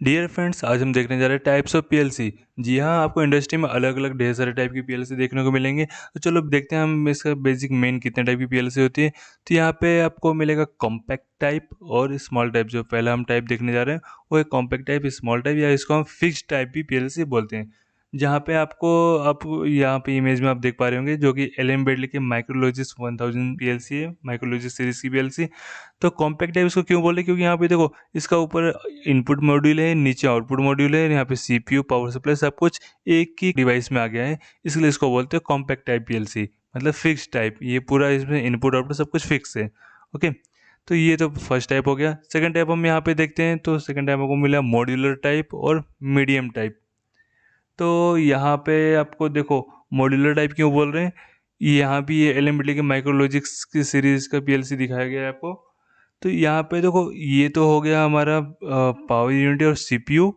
Dear friends, आज हम देखने जा रहे हैं टाइप्स ऑफ पीएलसी। जी हाँ, आपको इंडस्ट्री में अलग अलग ढेर सारे टाइप की पीएलसी देखने को मिलेंगे। तो चलो अब देखते हैं हम इसका बेसिक मेन कितने टाइप की पीएलसी होती है। तो यहाँ पे आपको मिलेगा कॉम्पैक्ट टाइप और स्मॉल टाइप। जो पहला हम टाइप देखने जा रहे हैं वो है कॉम्पैक्ट टाइप, स्मॉल टाइप, या इसको हम फिक्स टाइप भी पीएलसी बोलते हैं। जहाँ पे आपको आप यहाँ पे इमेज में आप देख पा रहे होंगे जो कि एलएम बेडली की माइक्रोलॉजिस 1000 पीएलसी है, माइक्रोलॉजिस सीरीज की पीएलसी। तो कॉम्पैक्ट टाइप इसको क्यों बोले, क्योंकि यहाँ पे देखो इसका ऊपर इनपुट मॉड्यूल है, नीचे आउटपुट मॉड्यूल है, यहाँ पे सीपीयू, पावर सप्लाई सब कुछ एक ही डिवाइस में आ गया है। इसलिए इसको बोलते हैं कॉम्पैक्ट टाइप पीएलसी, मतलब फिक्स टाइप। ये पूरा इसमें इनपुट आउटपुट सब कुछ फिक्स है। ओके, तो ये तो फर्स्ट टाइप हो गया। सेकंड टाइप हम यहाँ पे देखते हैं, तो सेकंड टाइप हमको मिला मॉड्यूलर टाइप और मीडियम टाइप। तो यहाँ पे आपको देखो मॉड्यूलर टाइप क्यों बोल रहे हैं, यहाँ भी ये एलएमबीडी के माइक्रोलॉजिक्स की सीरीज का पीएलसी दिखाया गया है आपको। तो यहाँ पे देखो ये तो हो गया हमारा पावर यूनिट और सीपीयू।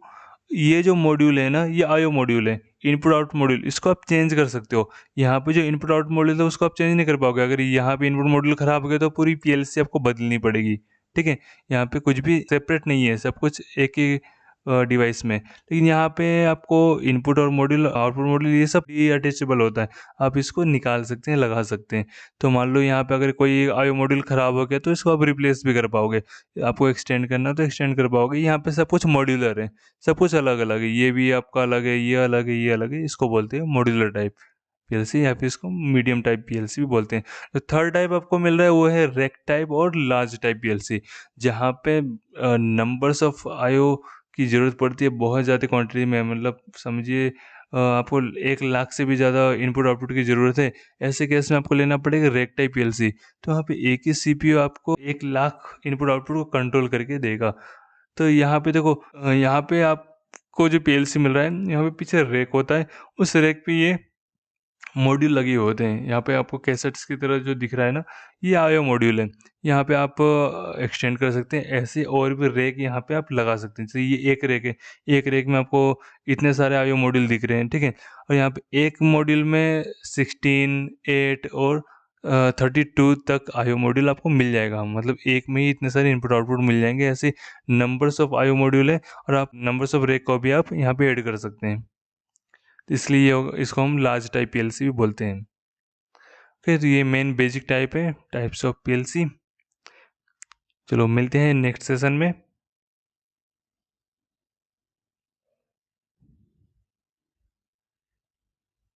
ये जो मॉड्यूल है ना, ये आईओ मॉड्यूल है, इनपुट आउट मॉड्यूल। इसको आप चेंज कर सकते हो। यहाँ पे जो इनपुट आउट मॉड्यूल है उसको आप चेंज नहीं कर पाओगे। अगर यहाँ पे इनपुट मॉड्यूल खराब हो गया तो पूरी पीएलसी आपको बदलनी पड़ेगी। ठीक है, यहाँ पे कुछ भी सेपरेट नहीं है, सब कुछ एक ही डिवाइस में। लेकिन यहाँ पे आपको इनपुट और मॉड्यूल, आउटपुट मॉड्यूल, ये सब अटैचेबल होता है। आप इसको निकाल सकते हैं, लगा सकते हैं। तो मान लो यहाँ पे अगर कोई आईओ मॉड्यूल ख़राब हो गया तो इसको आप रिप्लेस भी कर पाओगे। आपको एक्सटेंड करना तो एक्सटेंड कर पाओगे। यहाँ पे सब कुछ मॉड्यूलर है, सब कुछ अलग अलग है। ये भी आपका अलग है, ये अलग है, ये अलग है। इसको बोलते हैं मॉड्यूलर टाइप पीएलसी, या फिर इसको मीडियम टाइप पीएलसी भी बोलते हैं। तो थर्ड टाइप आपको मिल रहा है वो है रैक टाइप और लार्ज टाइप पीएलसी, जहाँ पे नंबर्स ऑफ आईओ की ज़रूरत पड़ती है बहुत ज़्यादा क्वांटिटी में। मतलब समझिए आपको 1 लाख से भी ज़्यादा इनपुट आउटपुट की ज़रूरत है। ऐसे केस में आपको लेना पड़ेगा रैक टाइप पीएलसी। तो वहाँ पे एक ही सीपीयू आपको 1 लाख इनपुट आउटपुट को कंट्रोल करके देगा। तो यहाँ पे देखो यहाँ पे आपको जो पीएलसी मिल रहा है, यहाँ पे पीछे रैक होता है, उस रैक पे ये मॉड्यूल लगे होते हैं। यहाँ पे आपको कैसेट्स की तरह जो दिख रहा है ना, ये आईओ मॉड्यूल है। यहाँ पे आप एक्सटेंड कर सकते हैं ऐसे, और भी रैक यहाँ पे आप लगा सकते हैं। जैसे ये एक रैक है, एक रैक में आपको इतने सारे आईओ मॉड्यूल दिख रहे हैं। ठीक है, और यहाँ पे एक मॉड्यूल में 16, 8 और 32 तक आईओ मॉड्यूल आपको मिल जाएगा। मतलब एक में ही इतने सारे इनपुट आउटपुट मिल जाएंगे। ऐसे नंबर्स ऑफ आईओ मॉड्यूल है, और आप नंबर्स ऑफ रैक को भी आप यहाँ पे ऐड कर सकते हैं। तो इसलिए इसको हम लार्ज टाइप पीएलसी भी बोलते हैं। फिर ये मेन बेसिक टाइप है, टाइप्स ऑफ पीएलसी। चलो मिलते हैं नेक्स्ट सेशन में।